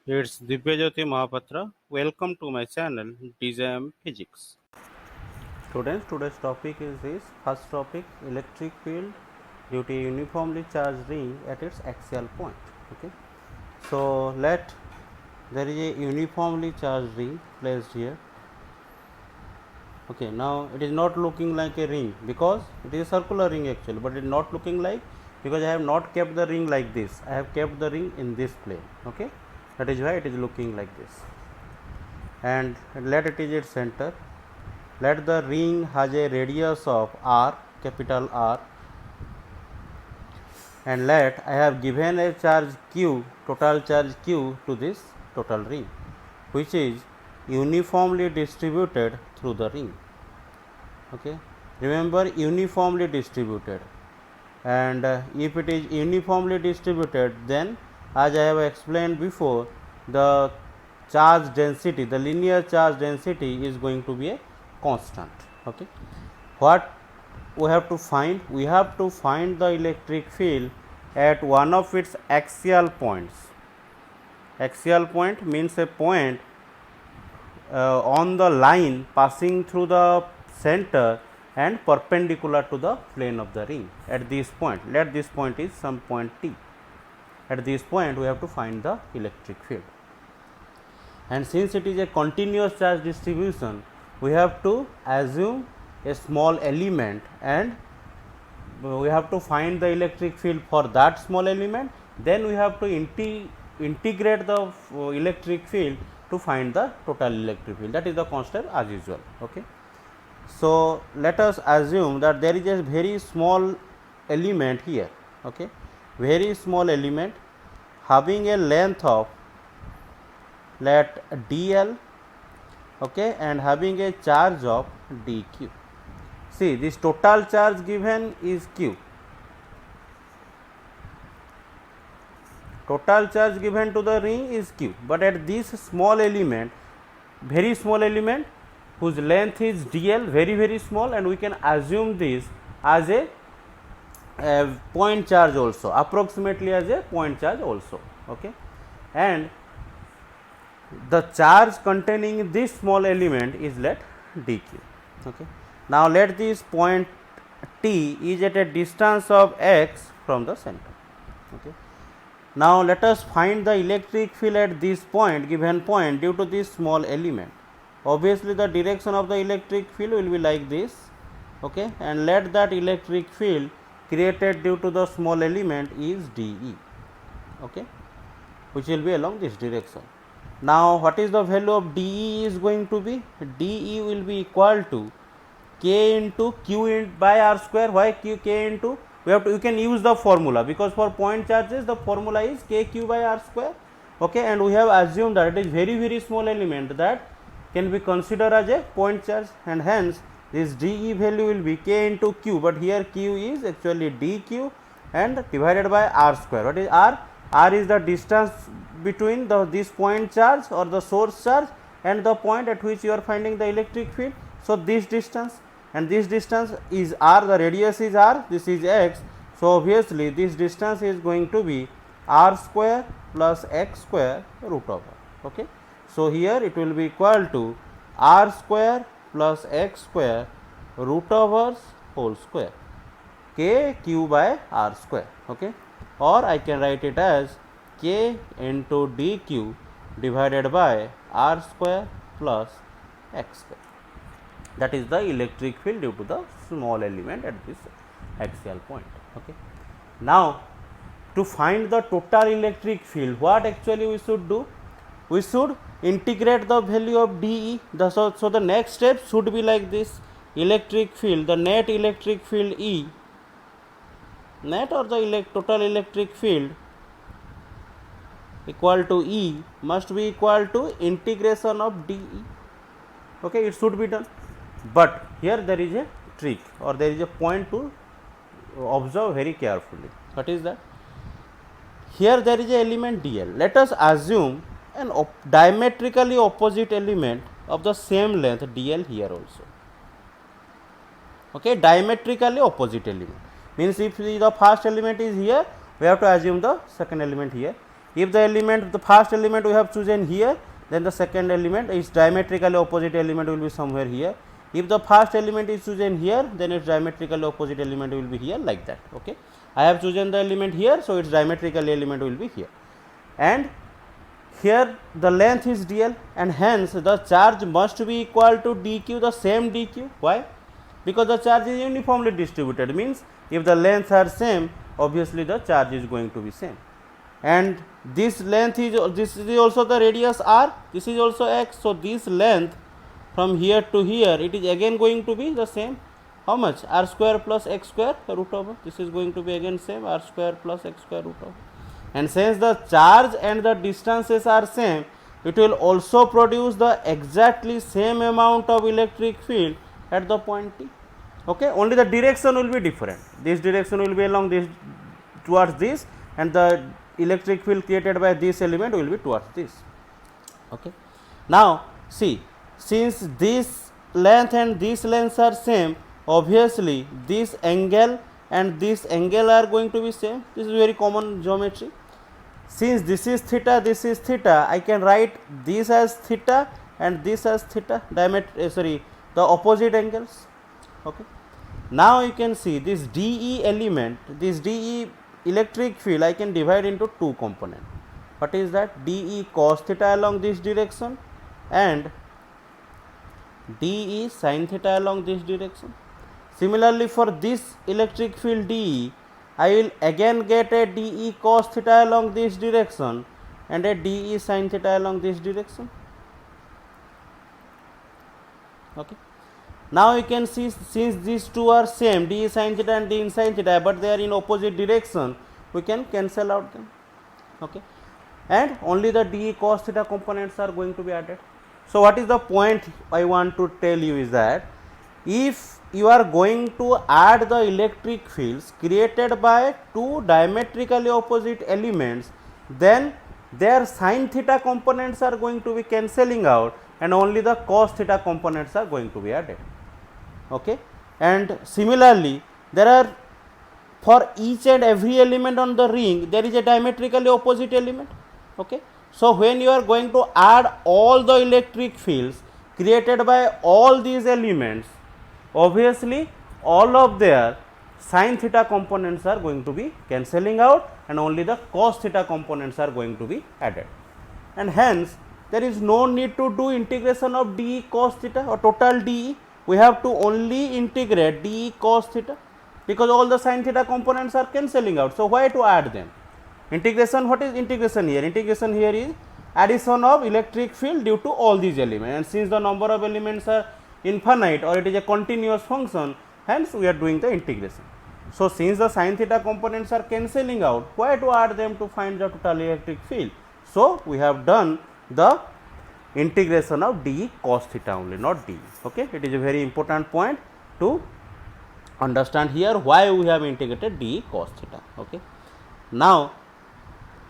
It's Divyajyoti Mahapatra. Welcome to my channel DJM Physics. Students, today's topic is this. First topic, electric field due to a uniformly charged ring at its axial point. Okay. So there is a uniformly charged ring placed here. Okay. Now it is not looking like a ring because it is a circular ring actually, but it is not looking like, because I have not kept the ring like this. I have kept the ring in this plane. Okay. That is why it is looking like this. And let it is its center. Let the ring has a radius of r, capital R, and let I have given a charge q, total charge q to this total ring, which is uniformly distributed through the ring. Okay. Remember, uniformly distributed, and if it is uniformly distributed, then as I have explained before, the charge density, the linear charge density is going to be a constant. Okay. What we have to find? We have to find the electric field at one of its axial points. Axial point means a point on the line passing through the center and perpendicular to the plane of the ring at this point. Let this point is some point T. At this point we have to find the electric field, and since it is a continuous charge distribution, we have to assume a small element, and we have to find the electric field for that small element. Then we have to integrate the electric field to find the total electric field. That is the concept as usual. Okay. So let us assume that there is a very small element here. Okay. Very small element having a length of, let dl, okay, and having a charge of dq. See, this total charge given is q. Total charge given to the ring is q, but at this small element, very small element whose length is dl, very small, and we can assume this as a point charge also, approximately as a point charge also. Okay. And the charge containing this small element is let dq. Okay. Now let this point T is at a distance of x from the center. Okay. Now let us find the electric field at this point, given point, due to this small element. Obviously the direction of the electric field will be like this. Okay. And let that electric field created due to the small element is dE. Okay. Which will be along this direction. Now what is the value of dE is going to be? dE will be equal to k into q by r square. Why k into? You can use the formula, because for point charges the formula is kq by r square. Okay. And we have assumed that it is very small element that can be considered as a point charge, and hence this dE value will be k into q, but here q is actually dq and divided by r square. What is r? R is the distance between this point charge or the source charge and the point at which you are finding the electric field. So this distance, and this distance is r, the radius is r, this is x. So obviously this distance is going to be r square plus x square root over. Okay. So here it will be equal to r square plus x square root over whole square, k q by r square. Okay. Or I can write it as k into dq divided by r square plus x square. That is the electric field due to the small element at this axial point. Okay. Now to find the total electric field, what actually we should do? We should integrate the value of dE. So the next step should be like this: electric field, the net electric field E, net or the total electric field equal to E must be equal to integration of dE. Okay, it should be done, but here there is a trick, or there is a point to observe very carefully. What is that? Here there is a element dl. Let us assume an diametrically opposite element of the same length dl here also. Okay, diametrically opposite element means if the first element is here, we have to assume the second element here. If the element, the first element we have chosen here, then the second element is diametrically opposite element will be somewhere here. If the first element is chosen here, then its diametrically opposite element will be here, like that. Okay, I have chosen the element here, so its diametrical element will be here, and here the length is dl, and hence the charge must be equal to dq, the same dq. Why? Because the charge is uniformly distributed, means if the lengths are same, obviously the charge is going to be same. And this length is, this is also the radius r, this is also x, so this length from here to here, it is again going to be the same. How much? R square plus x square root over, this is going to be again same, r square plus x square root over. And since the charge and the distances are same, it will also produce the exactly same amount of electric field at the point T. Okay, only the direction will be different. This direction will be along this, towards this, and the electric field created by this element will be towards this. Okay, now see, since this length and this length are same, obviously this angle and this angle are going to be same. This is very common geometry. Since this is theta, this is theta, I can write this as theta and this as theta, the opposite angles. Okay, now you can see this dE element, this dE electric field I can divide into two components. What is that? dE cos theta along this direction and dE sin theta along this direction. Similarly, for this electric field dE, I will again get a dE cos theta along this direction and a dE sin theta along this direction. Okay. Now you can see, since these two are same, dE sin theta and dE sin theta, but they are in opposite direction, we can cancel out them. Okay, and only the dE cos theta components are going to be added. So what is the point I want to tell you is that if you are going to add the electric fields created by two diametrically opposite elements, then their sin theta components are going to be cancelling out and only the cos theta components are going to be added. Okay, and similarly there are, for each and every element on the ring there is a diametrically opposite element. Okay, so when you are going to add all the electric fields created by all these elements, obviously all of their sin theta components are going to be cancelling out and only the cos theta components are going to be added, and hence there is no need to do integration of dE cos theta or total dE. We have to only integrate dE cos theta because all the sin theta components are cancelling out. So why to add them? Integration, what is integration here? Integration here is addition of electric field due to all these elements, and since the number of elements are infinite or it is a continuous function, hence we are doing the integration. So since the sin theta components are cancelling out, why to add them to find the total electric field? So we have done the integration of dE cos theta only, not dE. Okay, it is a very important point to understand here why we have integrated dE cos theta. Okay, now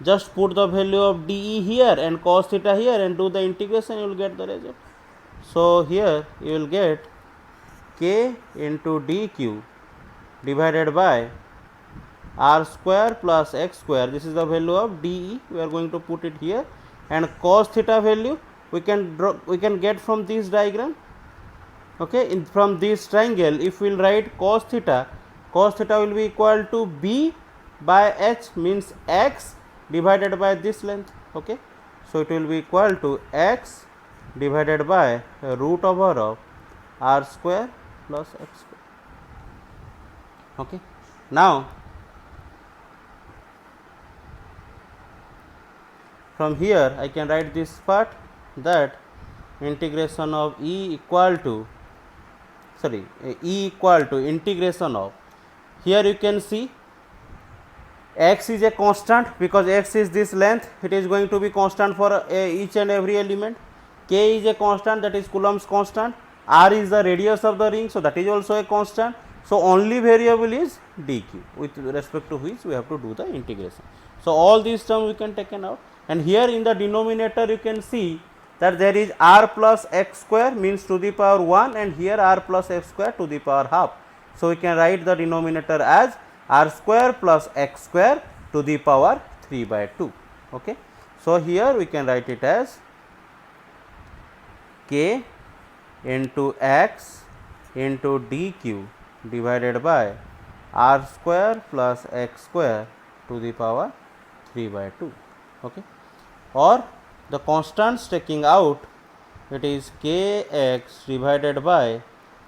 just put the value of dE here and cos theta here and do the integration, you will get the result. So here you will get k into dq divided by r square plus x square, this is the value of dE, we are going to put it here, and cos theta value we can get from this diagram. Okay, from this triangle, if we will write cos theta will be equal to b by h, means x divided by this length. Okay, so it will be equal to x divided by root over of r square plus x square. Okay, now from here I can write this part, that integration of E equal to integration of, here you can see x is a constant because x is this length, it is going to be constant for each and every element. K is a constant, that is Coulomb's constant. R is the radius of the ring, so that is also a constant. So only variable is dq, with respect to which we have to do the integration. So all these terms we can taken out, and here in the denominator you can see that there is r plus x square, means to the power 1, and here r plus x square to the power half. So we can write the denominator as r square plus x square to the power 3 by 2. Okay. So, here we can write it as k into x into dq divided by r square plus x square to the power 3 by 2. Okay. Or the constants taking out, it is kx divided by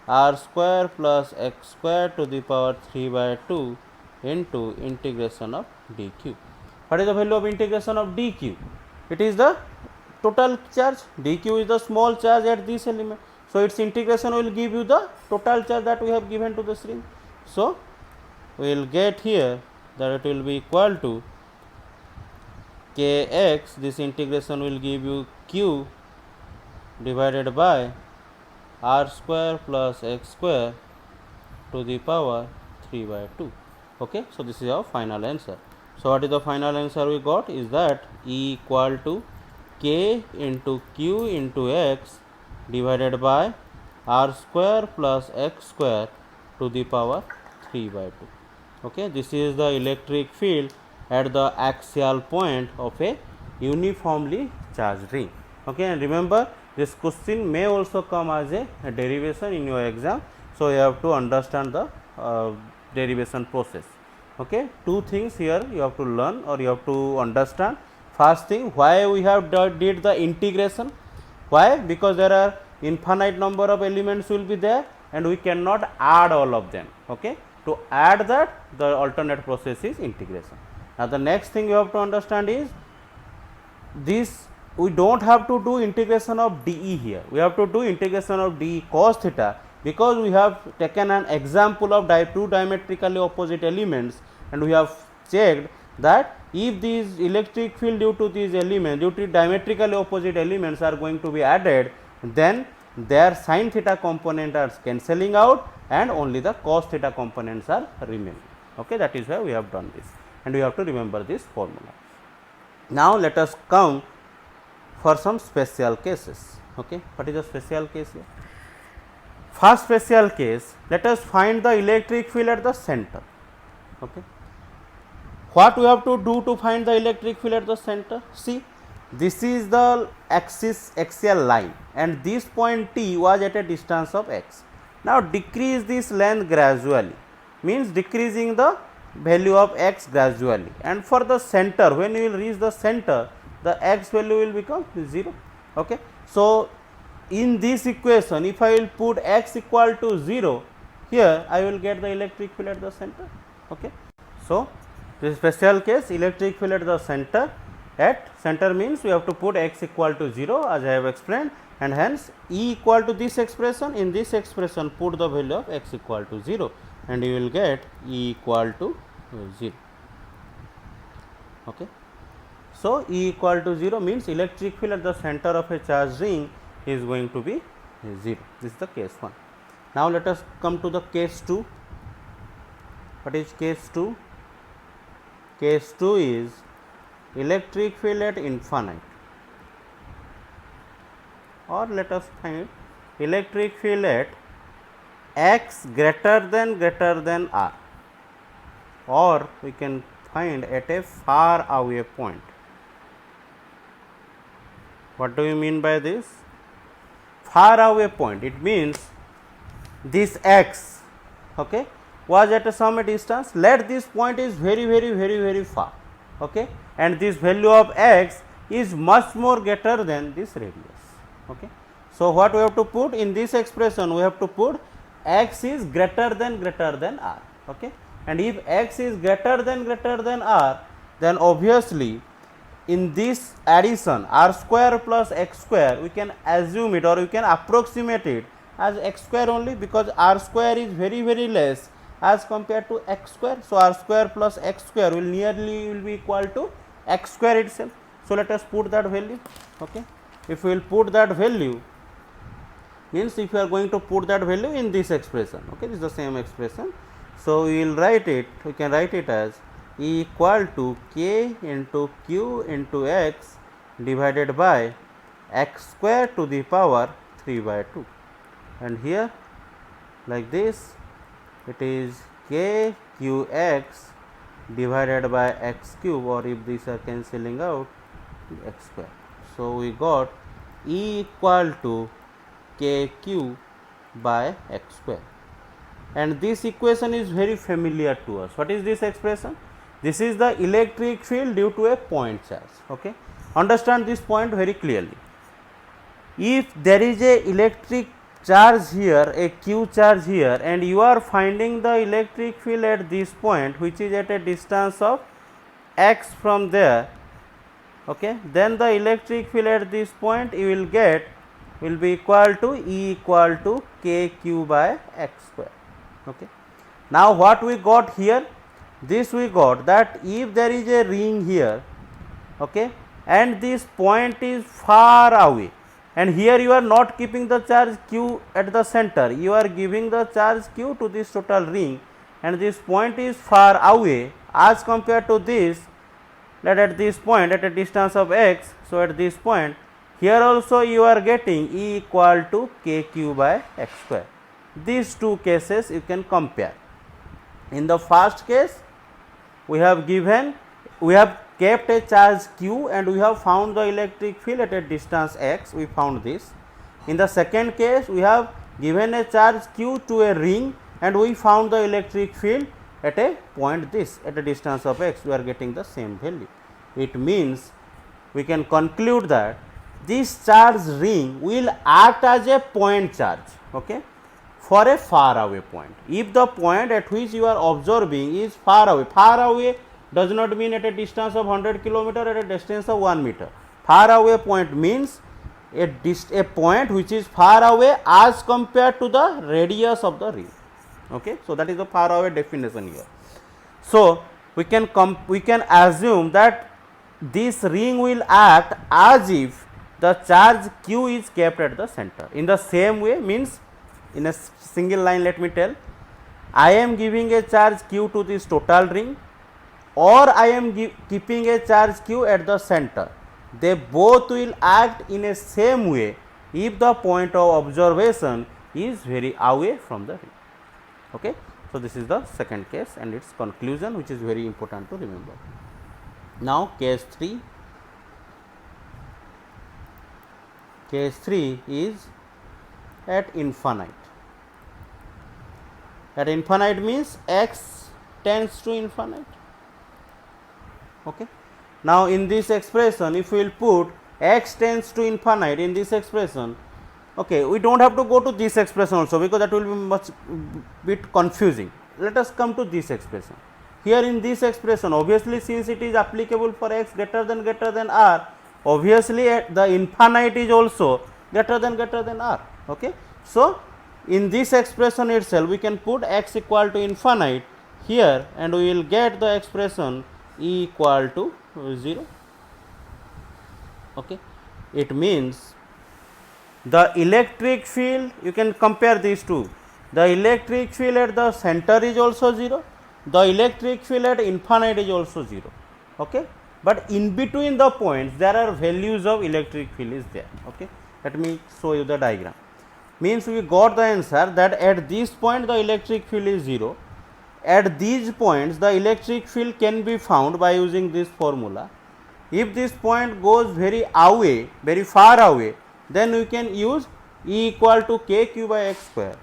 r square plus x square to the power 3 by 2 into integration of dq. What is the value of integration of dq? It is the total charge. dq is the small charge at this element. So, its integration will give you the total charge that we have given to the string. So, we will get here that it will be equal to kx, this integration will give you q divided by r square plus x square to the power 3 by 2. Okay. So, this is our final answer. So, what is the final answer we got is that E equal to k into q into x divided by r square plus x square to the power 3 by 2. Okay. This is the electric field at the axial point of a uniformly charged ring. Okay. And remember, this question may also come as a derivation in your exam. So, you have to understand the derivation process. Okay. Two things here you have to learn or you have to understand. First thing, why we have did the integration. Why? Because there are infinite number of elements will be there and we cannot add all of them. Okay. To add that, the alternate process is integration. Now, the next thing you have to understand is this, we do not have to do integration of dE here, we have to do integration of dE cos theta, because we have taken an example of two diametrically opposite elements and we have checked that if these electric field due to these elements, due to diametrically opposite elements are going to be added, then their sin theta component are cancelling out and only the cos theta components are remaining. Okay, that is why we have done this and we have to remember this formula. Now, let us come for some special cases. Okay. What is the special case here? First special case, let us find the electric field at the center. Okay. What we have to do to find the electric field at the center? See, this is the axial line and this point T was at a distance of x. Now, decrease this length gradually, means decreasing the value of x gradually, and for the center, when you will reach the center, the x value will become 0. Okay. So, in this equation, if I will put x equal to 0, here I will get the electric field at the center. Okay. So, this special case, electric field at the center, at center means we have to put x equal to 0 as I have explained, and hence E equal to this expression, in this expression put the value of x equal to 0 and you will get E equal to 0. Okay. So, E equal to 0 means electric field at the center of a charged ring is going to be 0. This is the case 1. Now, let us come to the case 2. What is case 2? Case 2 is electric field at infinite, or let us find electric field at x greater than r, or we can find at a far away point. What do you mean by this? Far away point, it means this x, okay, was at some distance. Let this point is very far, okay, and this value of x is much more greater than this radius. Okay. So, what we have to put in this expression? We have to put x is greater than r. Okay. And if x is greater than r, then obviously in this addition r square plus x square, we can assume it or we can approximate it as x square only, because r square is very less as compared to x square. So, r square plus x square will be equal to x square itself. So, let us put that value. Okay. If we will put that value, means if you are going to put that value in this expression, okay, this is the same expression. So, we will write it, we can write it as E equal to k into q into x divided by x square to the power 3 by 2, and here like this, it is k q x divided by x cube, or if these are cancelling out, x square. So we got E equal to k q by x square, and this equation is very familiar to us. What is this expression? This is the electric field due to a point charge. Okay, understand this point very clearly. If there is a electric charge here, a q charge here, and you are finding the electric field at this point, which is at a distance of x from there, okay, then the electric field at this point you will get will be equal to E equal to k q by x square. Okay. Now what we got here? This we got that if there is a ring here, okay, and this point is far away, and here you are not keeping the charge q at the center, you are giving the charge q to this total ring, and this point is far away as compared to this, that at this point at a distance of x. So at this point here also you are getting E equal to k q by x square. These two cases you can compare. In the first case we have kept a charge q and we have found the electric field at a distance x, we found this. In the second case we have given a charge q to a ring and we found the electric field at a point this, at a distance of x, we are getting the same value. It means we can conclude that this charge ring will act as a point charge, okay, for a far away point. If the point at which you are observing is far away does not mean at a distance of 100 kilometer, at a distance of 1 meter. Far away point means a point which is far away as compared to the radius of the ring. Okay, so that is the far away definition here. So we can assume that this ring will act as if the charge q is kept at the center. In the same way, means in a single line, let me tell, I am giving a charge q to this total ring, or I am keeping a charge q at the center. They both will act in a same way if the point of observation is very away from the ring. Okay. So this is the second case and its conclusion, which is very important to remember. Now case 3. Case 3 is at infinite. At infinite means x tends to infinite. Okay. Now in this expression, if we will put x tends to infinite in this expression, okay, we don't have to go to this expression also, because that will be much bit confusing. Let us come to this expression. Here in this expression, obviously since it is applicable for x greater than r, obviously the infinite is also greater than r. Okay. So in this expression itself we can put x equal to infinite here and we will get the expression E equal to 0. Okay. It means the electric field, you can compare these two, the electric field at the center is also 0, the electric field at infinite is also 0. Okay. But in between the points there are values of electric field is there. Okay. Let me show you the diagram. Means we got the answer that at this point the electric field is 0. At these points the electric field can be found by using this formula. If this point goes very away, very far away, then we can use E equal to k q by x square.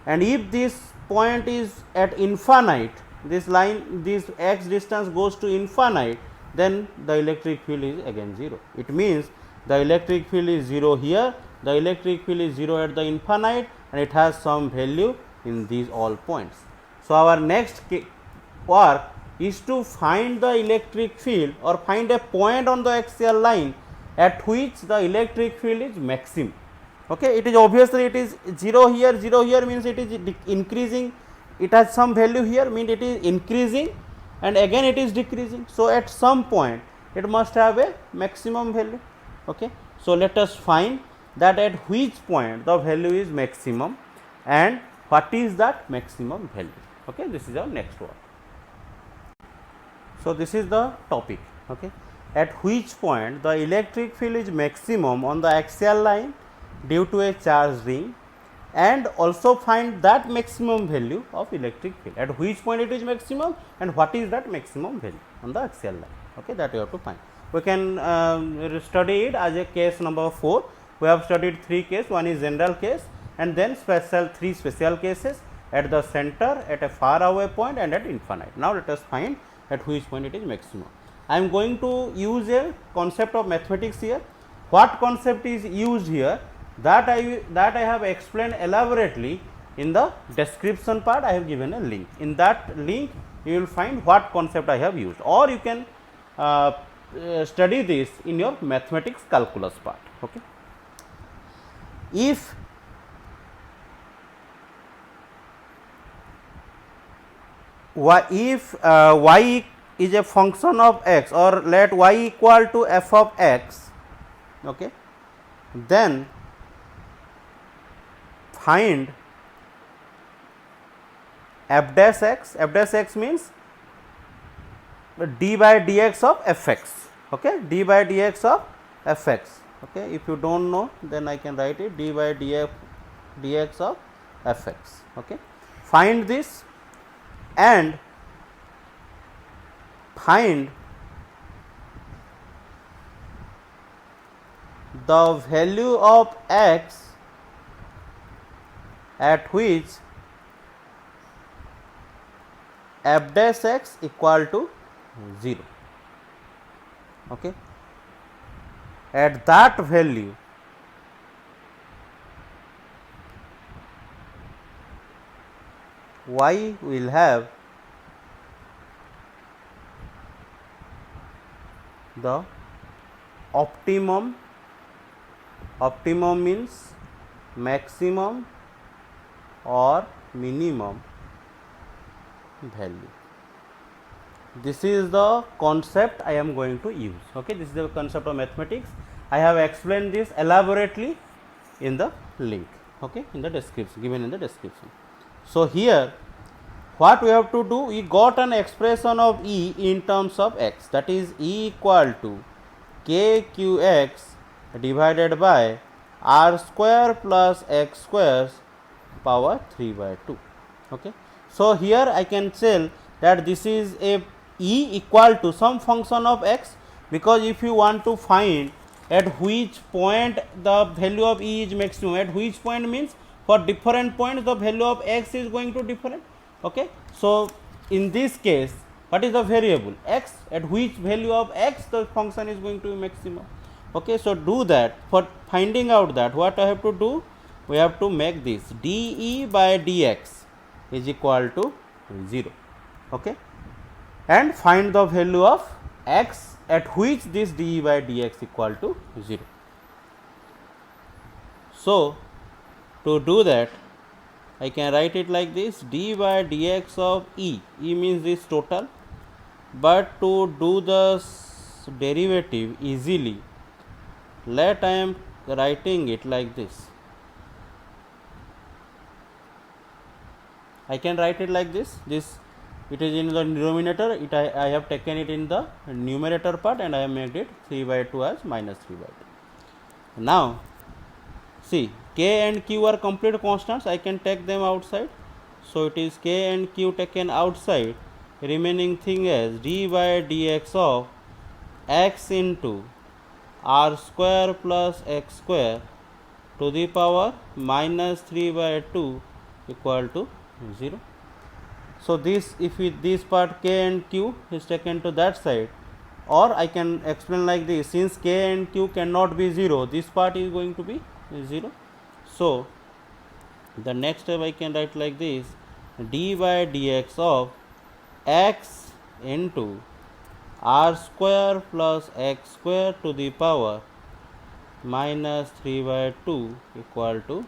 And if this point is at infinite, this line, this x distance goes to infinite, then the electric field is again 0. It means the electric field is 0 here, the electric field is 0 at the infinite, and it has some value in these all points. So our next work is to find the electric field or find a point on the axial line at which the electric field is maximum. Okay, it is obviously it is 0 here means it is increasing, it has some value here, means it is increasing and again it is decreasing. So at some point it must have a maximum value. Okay. So let us find that at which point the value is maximum and what is that maximum value. Okay, this is our next work. So this is the topic. Okay, at which point the electric field is maximum on the axial line due to a charged ring, and also find that maximum value of electric field, at which point it is maximum and what is that maximum value on the axial line. Okay, that you have to find. We can study it as a case number 4. We have studied 3 cases. One is general case and then three special cases at the center, at a far away point and at infinite. Now let us find at which point it is maximum. I am going to use a concept of mathematics here. What concept is used here, that I have explained elaborately in the description part. I have given a link. In that link you will find what concept I have used, or you can study this in your mathematics calculus part. Okay. If y is a function of x, or let y equal to f of x, okay, then find f dash x. F dash x means d by dx of fx. Okay, d by dx of fx. Okay, if you don't know, then I can write it d by dx of fx. Okay, find this and find the value of x at which f dash x equal to 0. Okay, at that value y will have the optimum means maximum or minimum value. This is the concept I am going to use. Okay, this is the concept of mathematics. I have explained this elaborately in the link. Okay, in the description, given in the description. So here what we have to do, we got an expression of E in terms of x, that is E equal to kqx divided by r square plus x square power 3 by 2. Okay. So here I can tell that this is a E equal to some function of x, because if you want to find at which point the value of E is maximum, at which point means for different points the value of x is going to different. Okay. So in this case, what is the variable x, at which value of x the function is going to be maximum. Okay. So do that. For finding out that, what I have to do, we have to make this dE by dx is equal to 0. Okay, and find the value of x at which this dE by dx equal to 0. So to do that, I can write it like this, d by dx of E. E means this total, but to do the derivative easily, let I am writing it like this. I can write it like this. It is in the denominator, I have taken it in the numerator part and I have made it 3 by 2 as minus 3 by 2. Now see, k and q are complete constants, I can take them outside. So it is k and q taken outside, remaining thing as d by dx of x into r square plus x square to the power minus 3 by 2 equal to 0. So this, if this part k and q is taken to that side, or I can explain like this, since k and q cannot be 0, this part is going to be 0. So the next step I can write like this, d by dx of x into r square plus x square to the power minus 3 by 2 equal to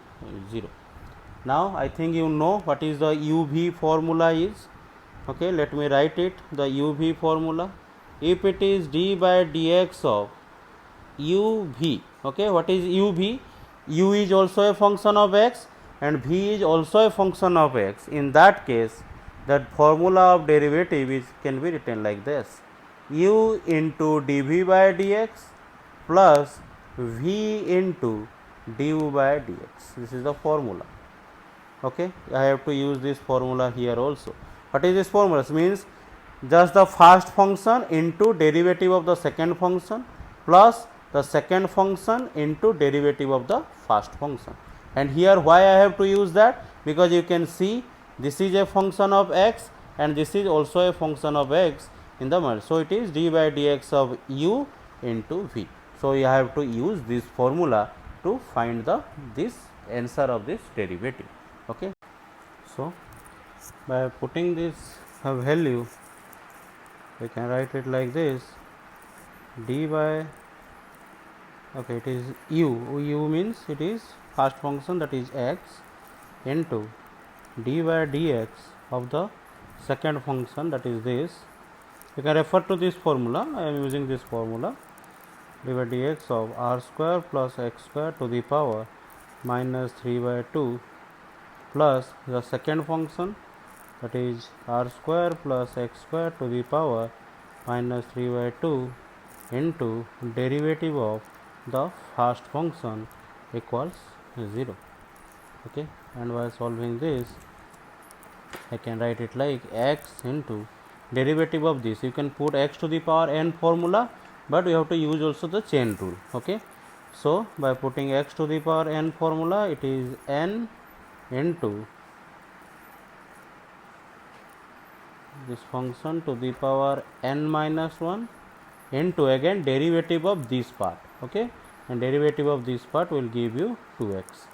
0. Now I think you know what is the UV formula is. Okay, let me write it, the UV formula. If it is d by dx of UV, okay, what is UV? U is also a function of x and V is also a function of x. In that case, that formula of derivative is can be written like this, U into dV by dx plus V into du by dx. This is the formula. Okay, I have to use this formula here also. What is this formula? Means just the first function into derivative of the second function plus the second function into derivative of the first function. And here why I have to use that? Because you can see this is a function of x and this is also a function of x in the middle. So it is d by dx of u into v. So you have to use this formula to find this answer of this derivative. Okay. So by putting this value, we can write it like this: d by, okay, it is u means it is first function, that is x, into d by dx of the second function, that is this. You can refer to this formula. I am using this formula: d by dx of r square plus x square to the power minus 3 by 2 plus the second function, that is r square plus x square to the power minus 3 by 2 into derivative of the first function equals 0. Okay, and by solving this, I can write it like x into derivative of this. You can put x to the power n formula, but you have to use also the chain rule. Okay, so by putting x to the power n formula, it is n into this function to the power n minus 1 into again derivative of this part. Okay, and derivative of this part will give you 2x.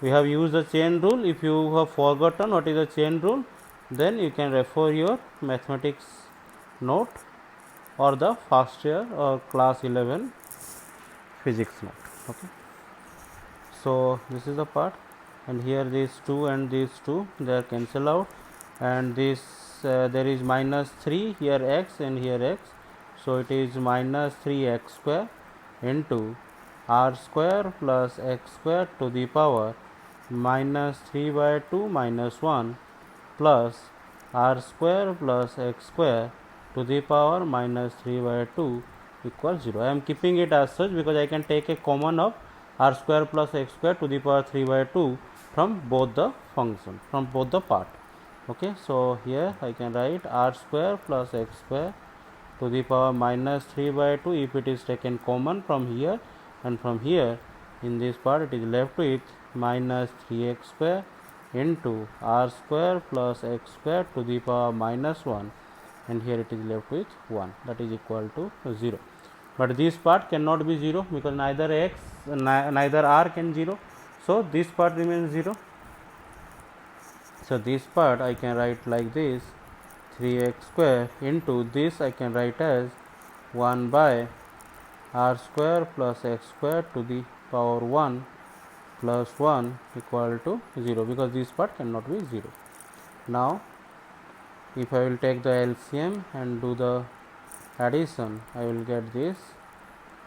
We have used the chain rule. If you have forgotten what is the chain rule, then you can refer your mathematics note or the first year or class 11 physics note. Okay, so this is the part, and here these 2 and these 2 they are cancel out, and this there is minus 3 here x and here x, so it is minus 3x square into r square plus x square to the power minus 3 by 2 minus 1 plus r square plus x square to the power minus 3 by 2 equals 0. I am keeping it as such because I can take a common of r square plus x square to the power 3 by 2 from both the function, from both the part. Okay, so here I can write r square plus x square to the power minus 3 by 2 if it is taken common from here, and from here in this part it is left with minus 3x square into r square plus x square to the power minus 1, and here it is left with 1, that is equal to 0. But this part cannot be 0 because neither x neither r can 0, so this part remains 0. So this part I can write like this: 3x square into this I can write as 1 by r square plus x square to the power 1 plus 1 equal to 0, because this part cannot be 0. Now if I will take the LCM and do the addition, I will get this.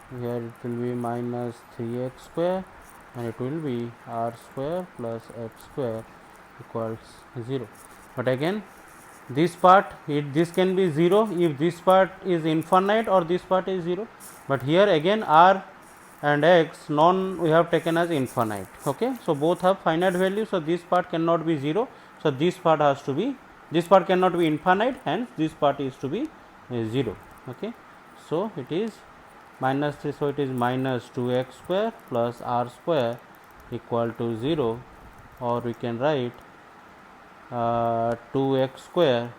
Here it will be minus 3x square and it will be r square plus x square equals 0. But again this part, this can be 0 if this part is infinite or this part is 0, but here again r and x we have taken as infinite. Okay, so both have finite value, so this part cannot be 0, so this part has to be, this part cannot be infinite, hence this part is to be 0. Okay, so it is minus 3, so it is minus 2x square plus r square equal to 0, or we can write 2x square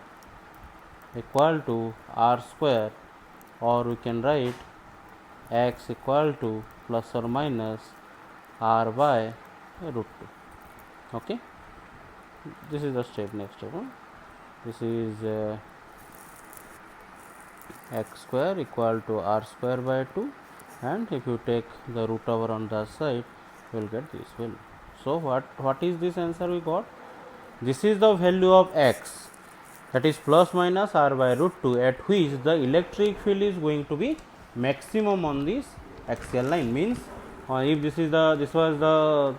equal to r square, or we can write x equal to plus or minus r by root 2. Okay, this is the step, next step. This is x square equal to r square by 2, and if you take the root over on the side, you will get this value. So what is this answer we got? This is the value of x, that is plus minus r by root 2, at which the electric field is going to be maximum on this axial line. Means if this was the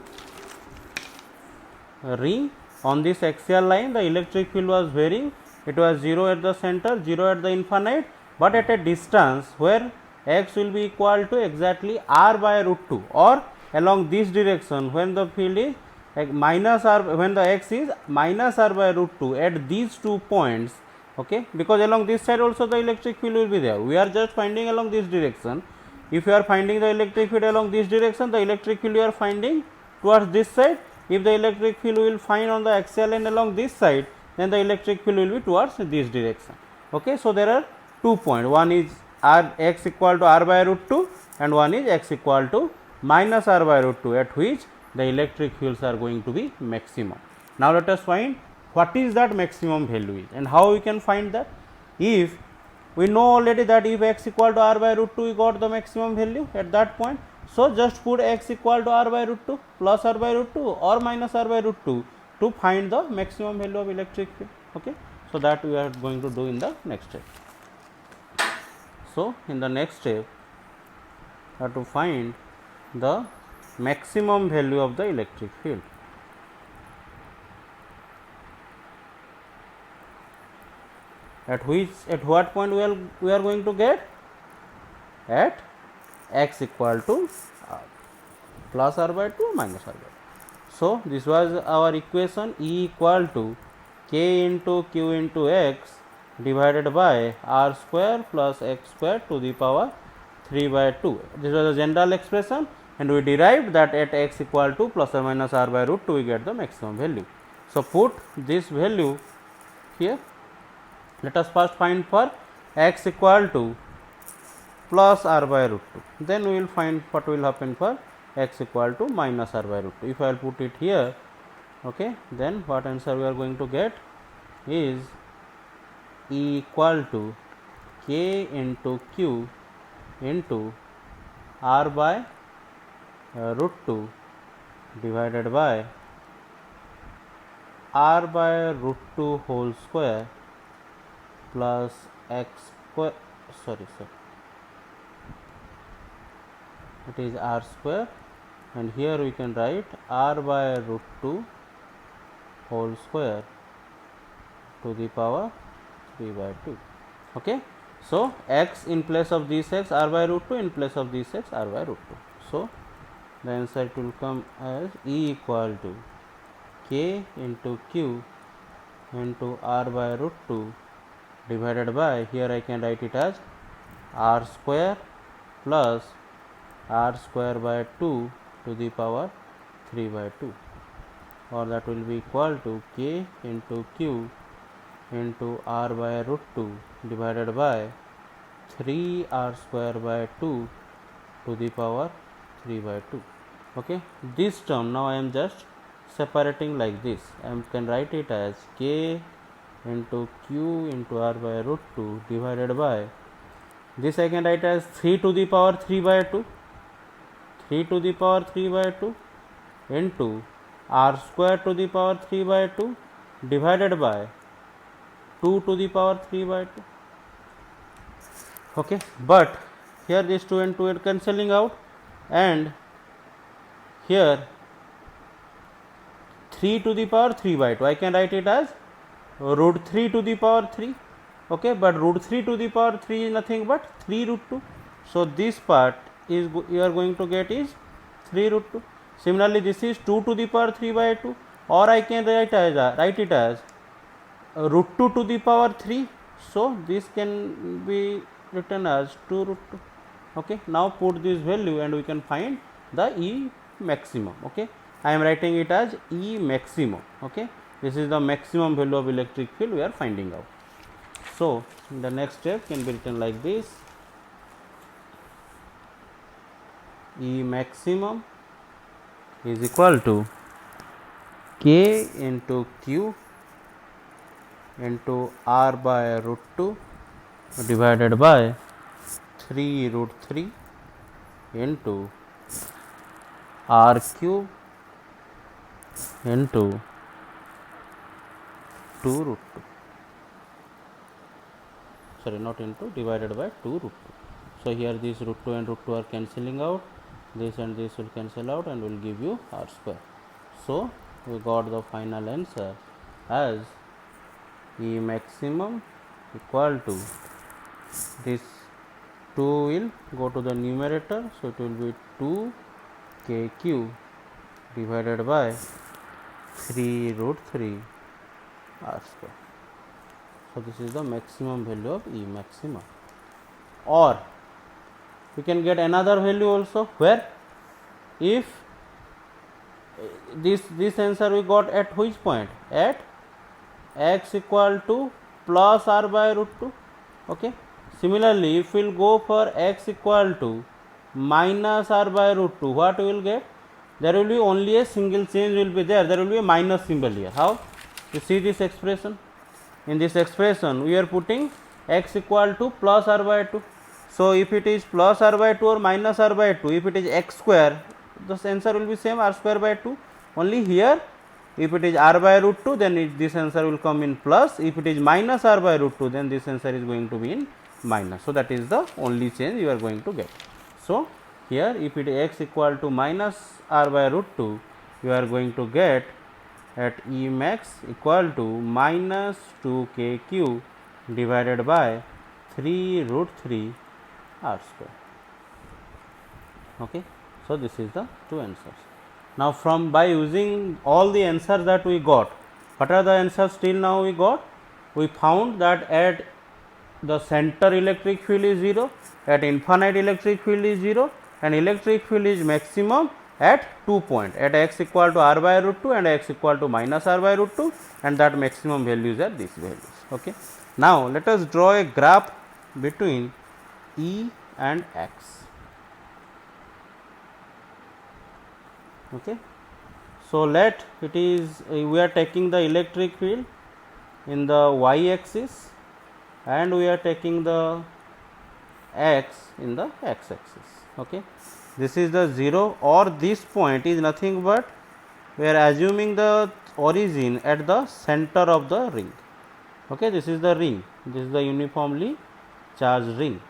ring on this axial line, the electric field was varying. It was 0 at the center, 0 at the infinite, but at a distance where x will be equal to exactly r by root 2, or along this direction when the field is minus r, when the x is minus r by root 2 at these 2 points, okay, because along this side also the electric field will be there. We are just finding along this direction. If you are finding the electric field along this direction, the electric field you are finding towards this side. If the electric field will find on the axial line along this side, then the electric field will be towards this direction. Okay, so there are 2 points. One is r x equal to r by root 2 and one is x equal to minus r by root 2, at which the electric fields are going to be maximum. Now let us find what is that maximum value is and how we can find that. If we know already that if x equal to r by root 2, we got the maximum value at that point. So just put x equal to r by root 2 plus r by root 2 or minus r by root 2 to find the maximum value of electric field. Okay, so that we are going to do in the next step. So in the next step, we have to find the maximum value of the electric field. At what point we are going to get? At x equal to r plus r by 2 minus r by 2. So this was our equation, E equal to k into q into x divided by r square plus x square to the power 3 by 2. This was a general expression, and we derived that at x equal to plus or minus r by root 2 we get the maximum value. So put this value here. Let us first find for x equal to plus r by root 2, then we will find what will happen for x equal to minus r by root 2. If I will put it here, okay, then what answer we are going to get is E equal to k into q into r by root 2 divided by r by root 2 whole square plus x square, it is r square, and here we can write r by root 2 whole square to the power 3 by 2. Okay, so x in place of this x, r by root 2 in place of this x, r by root 2. So the answer will come as E equal to k into q into r by root 2 divided by, here I can write it as r square plus r square by 2 to the power 3 by 2, or that will be equal to k into q into r by root 2 divided by 3 r square by 2 to the power 3 by 2. Okay, this term now I am just separating like this. I can write it as k into q into r by root 2 divided by, this I can write as 3 to the power 3 by 2, 3 to the power 3 by 2 into r square to the power 3 by 2 divided by 2 to the power 3 by 2. Okay, but here this 2 and 2 are cancelling out, and here 3 to the power 3 by 2 I can write it as root 3 to the power 3. Okay, but root 3 to the power 3 is nothing but 3 root 2. So this part is you are going to get is 3 root 2. Similarly, this is 2 to the power 3 by 2, or I can write it as root 2 to the power 3. So this can be written as 2 root 2. Okay, now put this value and we can find the E maximum. Okay, I am writing it as E maximum. Okay, this is the maximum value of electric field we are finding out. So the next step can be written like this: E maximum is equal to k into q into r by root 2 divided by 3 root 3 into r cube into 2 root 2. Sorry, not into, divided by 2 root 2. So here this root 2 and root 2 are cancelling out. This and this will cancel out and will give you r square. So we got the final answer as E maximum equal to, this 2 will go to the numerator, so it will be 2 kq divided by 3 root 3 r square. So this is the maximum value of E maxima. Or we can get another value also, where if this answer we got at which point? At x equal to plus r by root 2. Okay. Similarly, if we will go for x equal to minus r by root 2, what we will get? There will be only a single change will be there. There will be a minus symbol here. How? You see this expression. In this expression, we are putting x equal to plus r by 2. So if it is plus r by 2 or minus r by 2, if it is x square, the answer will be same, r square by 2. Only here, if it is r by root 2, then this answer will come in plus. If it is minus r by root 2, then this answer is going to be in minus. So that is the only change you are going to get. So here, if it is x equal to minus r by root 2, you are going to get at E max equal to minus 2kq divided by 3 root 3 r square. Okay. So this is the two answers. Now from by using all the answers that we got, what are the answers till now we got? We found that at the center electric field is 0, at infinite electric field is 0, and electric field is maximum at 2 points, at x equal to r by root 2 and x equal to minus r by root 2, and that maximum values are these values. Okay. Now let us draw a graph between E and x. Okay. So let it is we are taking the electric field in the y axis and we are taking the x in the x axis. Okay. This is the 0, or this point is nothing but we are assuming the origin at the center of the ring. Okay. This is the ring, this is the uniformly charged ring,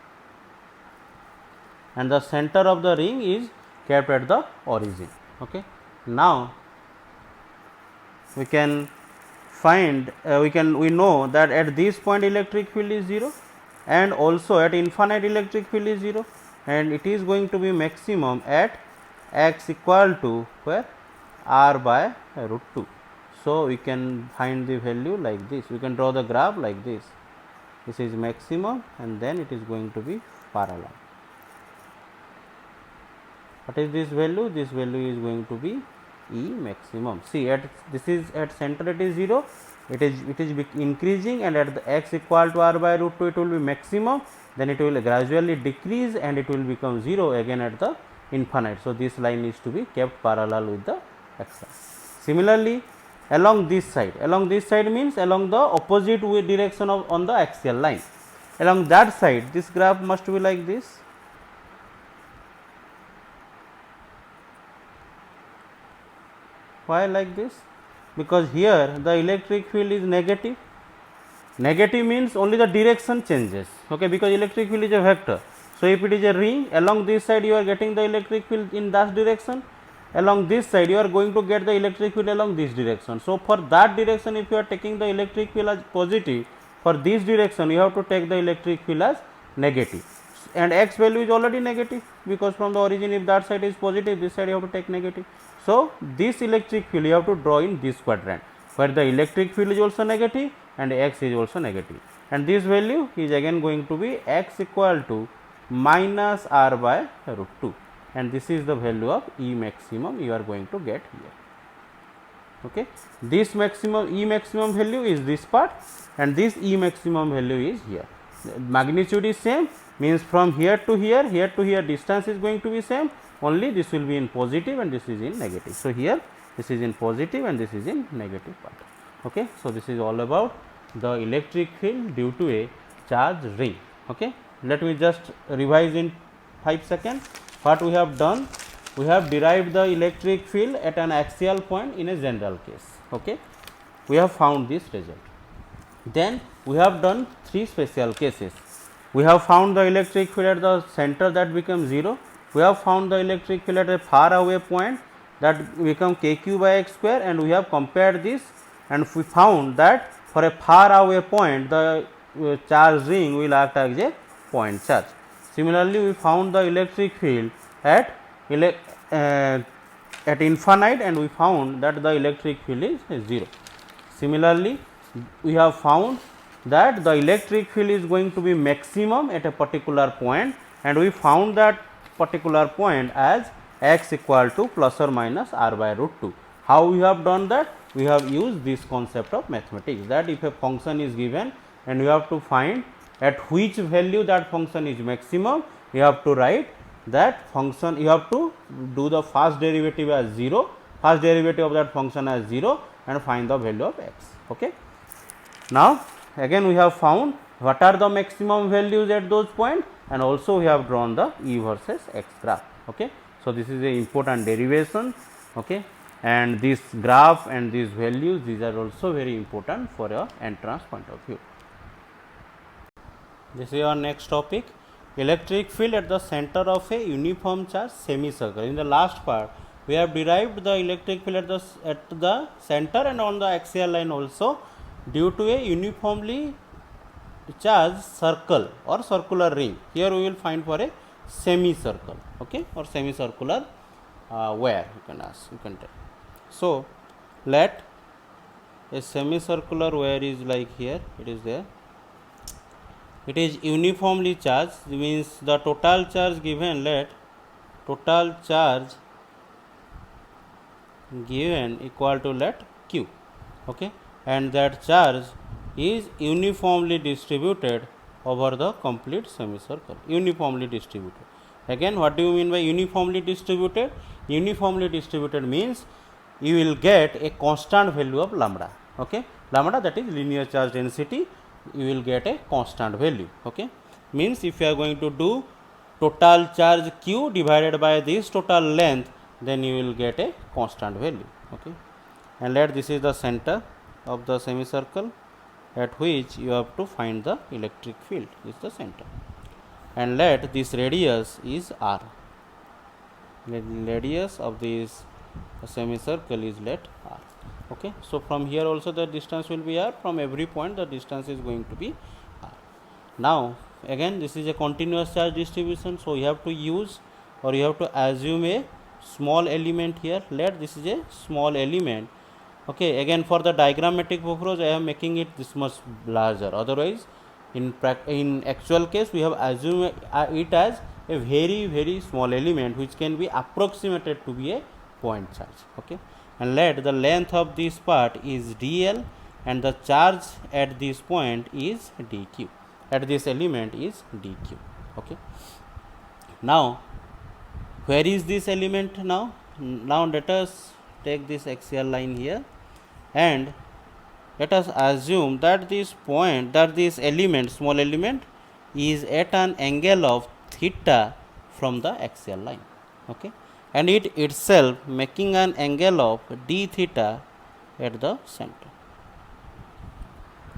and the center of the ring is kept at the origin. Okay. Now we can find we know that at this point electric field is 0, and also at infinite electric field is 0, and it is going to be maximum at x equal to where? R by root 2. So we can find the value like this. We can draw the graph like this. This is maximum, and then it is going to be parallel. What is this value? This value is going to be E maximum. See, at this is at center it is 0, it is increasing, and at the x equal to r by root 2 it will be maximum, then it will gradually decrease and it will become 0 again at the infinite. So this line is to be kept parallel with the x axis. Similarly, along this side means along the opposite direction of on the axial line. Along that side, this graph must be like this. Why like this? Because here the electric field is negative. Negative means only the direction changes. Okay, because electric field is a vector. So if it is a ring, along this side you are getting the electric field in that direction. Along this side you are going to get the electric field along this direction. So for that direction, if you are taking the electric field as positive, for this direction you have to take the electric field as negative. And x value is already negative, because from the origin if that side is positive, this side you have to take negative. So this electric field you have to draw in this quadrant, where the electric field is also negative and x is also negative, and this value is again going to be x equal to minus r by root 2, and this is the value of E maximum you are going to get here. Okay. This maximum E maximum value is this part, and this E maximum value is here. The magnitude is same, means from here to here distance is going to be same, only this will be in positive and this is in negative. So here this is in positive and this is in negative part. Okay. So this is all about the electric field due to a charged ring. Okay. Let me just revise in 5 seconds. What we have done, we have derived the electric field at an axial point in a general case. Okay. We have found this result. Then we have done 3 special cases. We have found the electric field at the center, that becomes 0. We have found the electric field at a far away point, that become kq by x square, and we have compared this, and we found that for a far away point the charge ring will act as a point charge. Similarly, we found the electric field at at infinite, and we found that the electric field is 0. Similarly, we have found that the electric field is going to be maximum at a particular point, and we found that particular point as x equal to plus or minus r by root 2. How we have done that? We have used this concept of mathematics, that if a function is given and you have to find at which value that function is maximum, you have to write that function, you have to do the first derivative as 0, first derivative of that function as 0, and find the value of x. Okay. Now, again we have found what are the maximum values at those points, and also we have drawn the E versus x graph. Okay. So, this is a important derivation. Okay. And this graph and these values, these are also very important for your entrance point of view. This is our next topic, electric field at the center of a uniform charge semicircle. In the last part, we have derived the electric field at the center and on the axial line also due to a uniformly charged circle or circular ring. Here we will find for a semicircle, okay, or semicircular wire, you can ask, you can tell. So, let a semicircular wire is like here, it is there. It is uniformly charged, means the total charge given, let total charge given equal to let q, okay, and that charge is uniformly distributed over the complete semicircle, uniformly distributed. Again, what do you mean by uniformly distributed? Uniformly distributed means you will get a constant value of lambda, okay, lambda, that is linear charge density, you will get a constant value, okay. Means if you are going to do total charge q divided by this total length, then you will get a constant value, okay. And let this is the center of the semicircle at which you have to find the electric field, is the center, and let this radius is r, let radius of this semicircle is let r, okay. So, from here also the distance will be r, from every point the distance is going to be r. Now, again this is a continuous charge distribution, so you have to use or you have to assume a small element here, let this is a small element, okay. Again for the diagrammatic purpose I am making it this much larger, otherwise in actual case we have assumed it as a very small element which can be approximated to be a point charge, okay. And let the length of this part is dl and the charge at this point is dq, at this element is dq, okay. Now, where is this element now? Now, let us take this axial line here and let us assume that this point, that this element, small element, is at an angle of theta from the axial line, okay, and it itself making an angle of d theta at the center,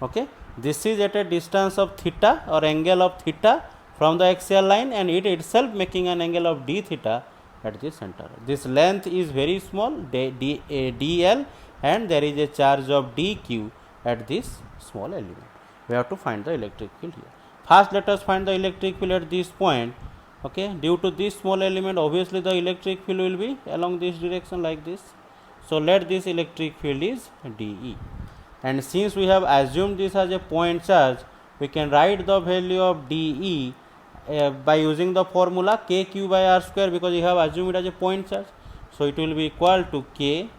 okay. This is at a distance of theta or angle of theta from the axial line, and it itself making an angle of d theta at the center. This length is very small, dl, and there is a charge of dq at this small element. We have to find the electric field here. First, let us find the electric field at this point, okay. Due to this small element, obviously the electric field will be along this direction like this. So, let this electric field is dE, and since we have assumed this as a point charge, we can write the value of dE by using the formula kq by r square, because we have assumed it as a point charge. So, it will be equal to k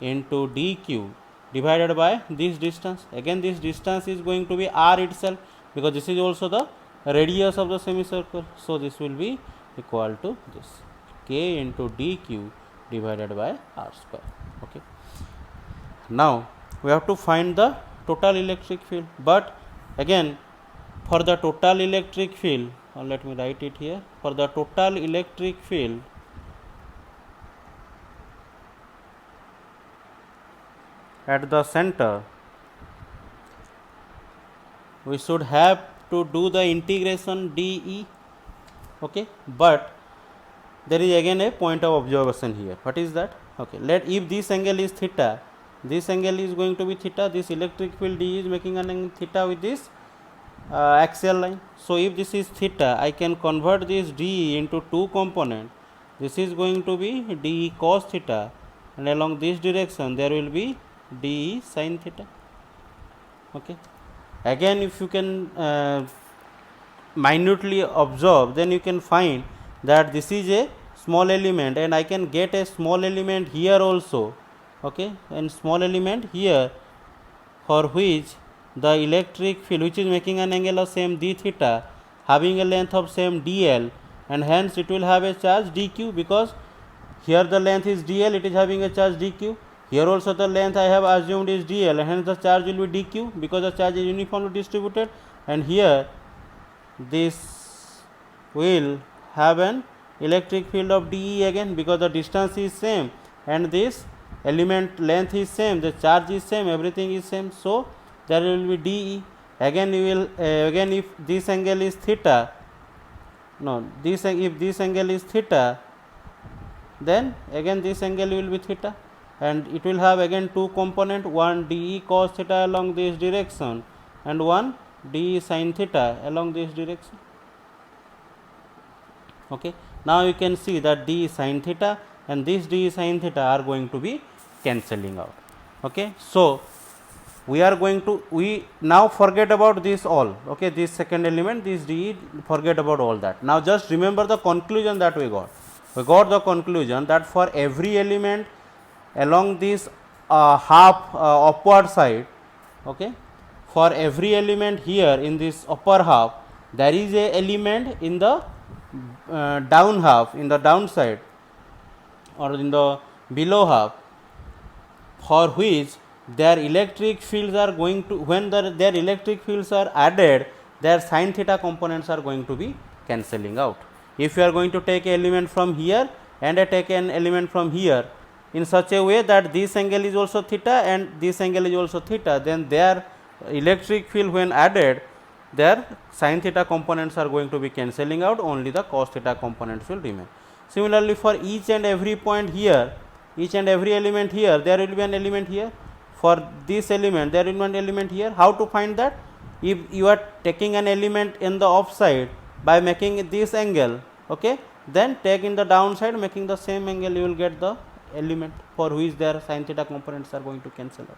into dq divided by this distance. Again this distance is going to be r itself, because this is also the radius of the semicircle. So, this will be equal to this k into dq divided by r square, okay. Now, we have to find the total electric field, but again for the total electric field, let me write it here, for the total electric field at the center, we should have to do the integration dE, okay, but there is again a point of observation here. What is that? Okay, let if this angle is theta, this angle is going to be theta, this electric field D is making an angle theta with this axial line. So, if this is theta, I can convert this dE into two component. This is going to be dE cos theta and along this direction there will be dE sin theta. Okay. Again, if you can minutely observe, then you can find that this is a small element, and I can get a small element here also. Okay, and small element here, for which the electric field, which is making an angle of same d theta, having a length of same dl, and hence it will have a charge dq, because here the length is dl, it is having a charge dq. Here also the length I have assumed is dl, and hence the charge will be dq, because the charge is uniformly distributed. And here this will have an electric field of dE again, because the distance is same and this element length is same, the charge is same, everything is same. So there will be dE. Again you will again, if this angle is theta, no, this, if this angle is theta, then again this angle will be theta, and it will have again two component, one dE cos theta along this direction and one dE sin theta along this direction. Okay. Now you can see that dE sin theta and this dE sin theta are going to be cancelling out. Okay. So we are going to, we now forget about this all. Okay, this second element, this dE, forget about all that. Now just remember the conclusion that we got. We got the conclusion that for every element along this half upward side, okay, for every element here in this upper half, there is a element in the down half, in the downside, or in the below half, for which their electric fields are going to, when their electric fields are added, their sin theta components are going to be cancelling out. If you are going to take an element from here and take an element from here in such a way that this angle is also theta and this angle is also theta, then their electric field when added, their sin theta components are going to be cancelling out, only the cos theta components will remain. Similarly, for each and every point here, each and every element here, there will be an element here. For this element, there will be an element here. How to find that? If you are taking an element in the offside by making this angle, okay, then take in the downside, making the same angle, you will get the element for which their sin theta components are going to cancel out.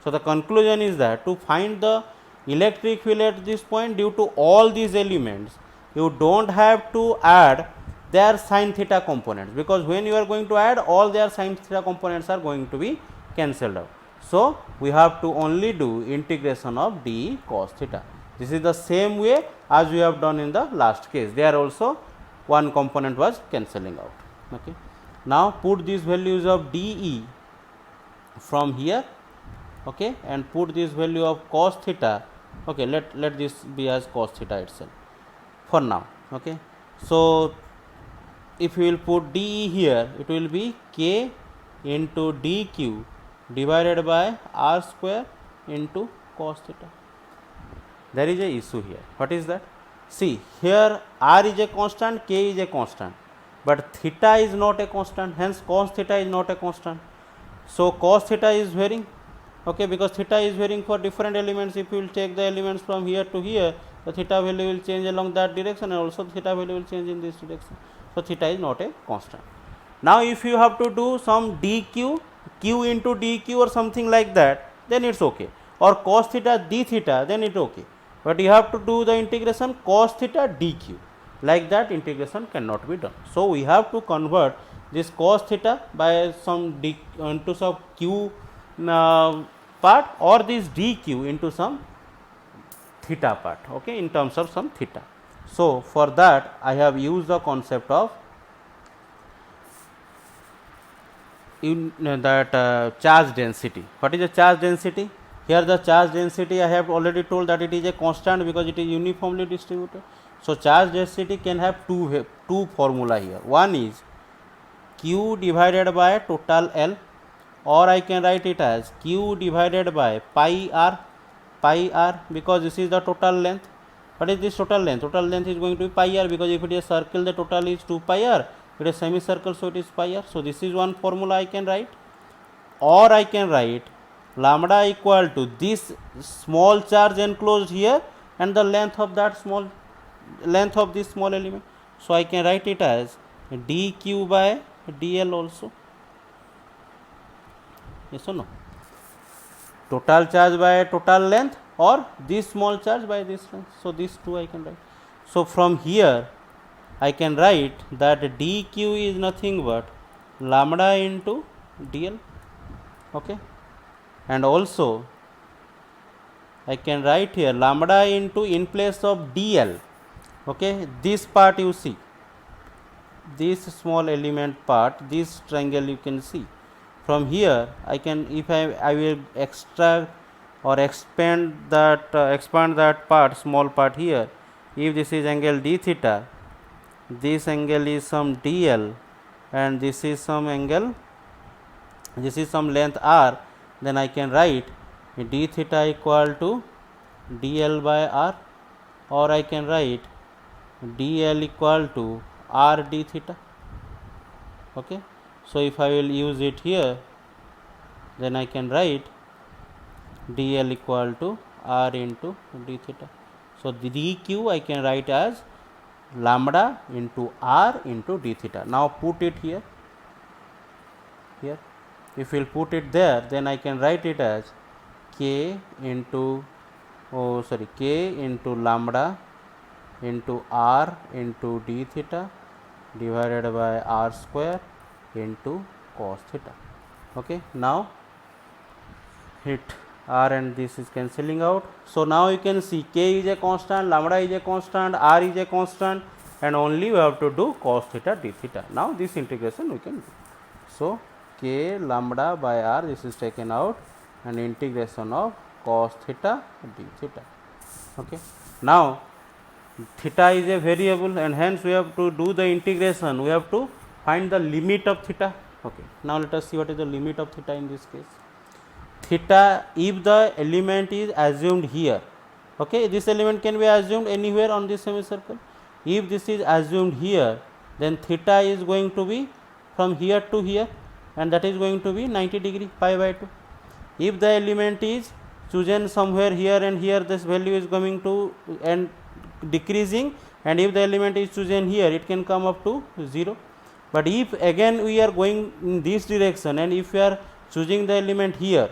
So the conclusion is that to find the electric field at this point, due to all these elements, you don't have to add their sin theta components, because when you are going to add, all their sin theta components are going to be cancelled out. So we have to only do integration of dE cos theta. This is the same way as we have done in the last case. There also one component was cancelling out. Okay. Now put these values of dE from here, okay, and put this value of cos theta. Okay, let this be as cos theta itself for now. Okay. So if you will put dE here, it will be k into dq divided by r square into cos theta. There is a issue here. What is that? See, here r is a constant, k is a constant, but theta is not a constant, hence cos theta is not a constant. So cos theta is varying, okay, because theta is varying for different elements. If you will take the elements from here to here, the theta value will change along that direction, and also theta value will change in this direction. So theta is not a constant. Now if you have to do some dq, q into dq or something like that, then it's okay, or cos theta d theta, then it's okay, but you have to do the integration cos theta dq. Like that integration cannot be done. So we have to convert this cos theta by some d into some q part, or this dq into some theta part, okay, in terms of some theta. So for that I have used the concept of charge density. What is the charge density? Here the charge density I have already told that it is a constant because it is uniformly distributed. So charge density can have two formula here. One is q divided by total L, or I can write it as q divided by pi r, because this is the total length. What is this total length? Total length is going to be pi r, because if it is a circle, the total is 2 pi r. It is semicircle, so it is pi r. So this is one formula I can write, or I can write lambda equal to this small charge enclosed here and the length of that small length of this small element. So I can write it as dq by dl also. Yes or no? Total charge by total length or this small charge by this length. So these two I can write. So from here I can write that dq is nothing but lambda into dl. Okay, and also I can write here lambda into, in place of dl, okay, this part you see, this small element part, this triangle you can see. From here I can, if I will extract or expand that part, small part here, if this is angle d theta, this angle is some dl, and this is some angle, this is some length r, then I can write d theta equal to dl by r, or I can write dl equal to r d theta. Okay, so if I will use it here, then I can write dl equal to r into d theta. So the dq I can write as lambda into r into d theta. Now put it here. If we will put it there, then I can write it as k into lambda into r into d theta divided by r square into cos theta. Okay, now hit r and this is cancelling out. So now you can see k is a constant, lambda is a constant, r is a constant, and only we have to do cos theta d theta. Now this integration we can do. So k lambda by r, this is taken out, and integration of cos theta d theta. Okay, now theta is a variable, and hence we have to do the integration, we have to find the limit of theta. Okay, now let us see what is the limit of theta in this case. Theta, if the element is assumed here, okay, this element can be assumed anywhere on this semicircle. If this is assumed here, then theta is going to be from here to here, and that is going to be 90 degree, pi by 2. If the element is chosen somewhere here and here, this value is coming to and decreasing, and if the element is chosen here, it can come up to 0. But if again we are going in this direction, and if we are choosing the element here,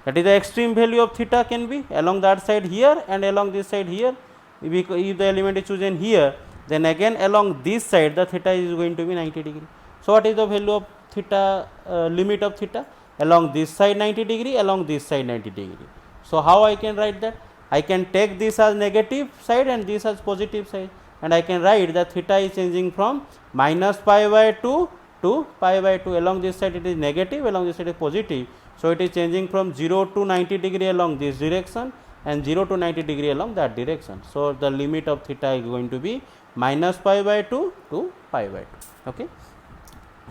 that is the extreme value of theta can be along that side here and along this side here. If the element is chosen here, then again along this side the theta is going to be 90 degree. So what is the value of theta, limit of theta? Along this side 90 degree, along this side 90 degree. So how I can write that? I can take this as negative side and this as positive side, and I can write that theta is changing from minus pi by 2 to pi by 2. Along this side it is negative, along this side is positive. So it is changing from 0 to 90 degree along this direction and 0 to 90 degree along that direction. So the limit of theta is going to be minus pi by 2 to pi by 2. Okay.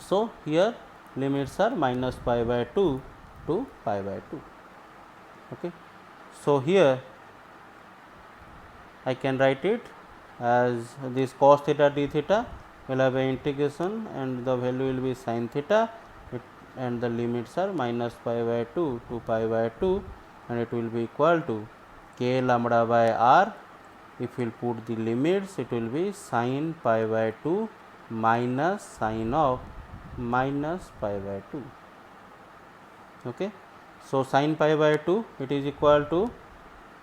So here limits are minus pi by 2 to pi by 2. Okay. So here I can write it as this cos theta d theta will have an integration, and the value will be sin theta, and the limits are minus pi by 2 to pi by 2, and it will be equal to k lambda by r. If we will put the limits, it will be sin pi by 2 minus sin of minus pi by 2. Okay. So sin pi by 2, it is equal to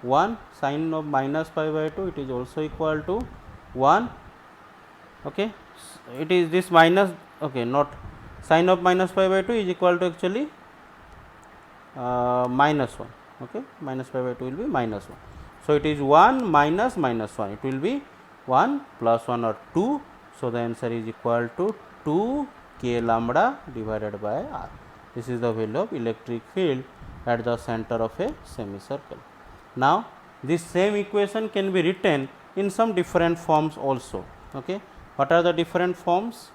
1, sin of minus pi by 2, it is also equal to 1. Okay. It is this minus, okay, not sin of minus pi by 2 is equal to actually minus 1. Okay, minus pi by 2 will be minus 1. So it is 1 minus minus 1, it will be 1 plus 1 or 2. So the answer is equal to 2 k lambda divided by r. This is the value of electric field at the center of a semicircle. Now this same equation can be written in some different forms also. Okay, what are the different forms?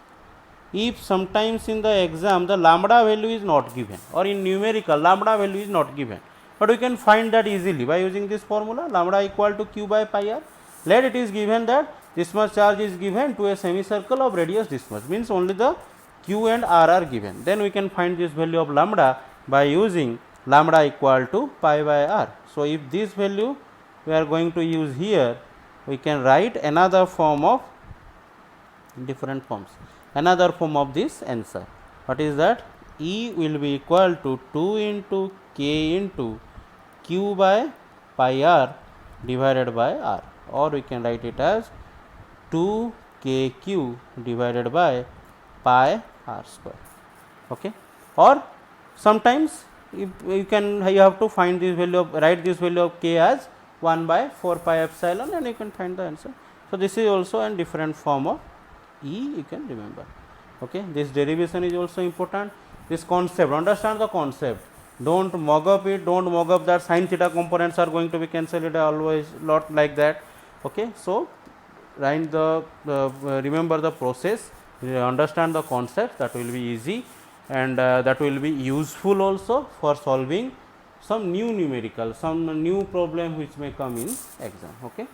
If sometimes in the exam the lambda value is not given, or in numerical lambda value is not given, but we can find that easily by using this formula, lambda equal to q by pi r. Let it is given that this much charge is given to a semicircle of radius this much, means only the q and r are given. Then we can find this value of lambda by using lambda equal to pi by r. So if this value we are going to use here, we can write another form of different forms, another form of this answer. What is that? E will be equal to 2 into k into q by pi r divided by r, or we can write it as 2kq divided by pi r square. Okay, or sometimes you have to find this value of, write this value of k as 1 by 4 pi epsilon, and you can find the answer. So this is also a different form of E, you can remember. Okay, this derivation is also important. This concept, understand the concept, don't mug up it, don't mug up that sin theta components are going to be cancelled, it always lot like that. Okay, so write the remember the process, understand the concept, that will be easy, and that will be useful also for solving some new numerical, some new problem which may come in exam. Okay.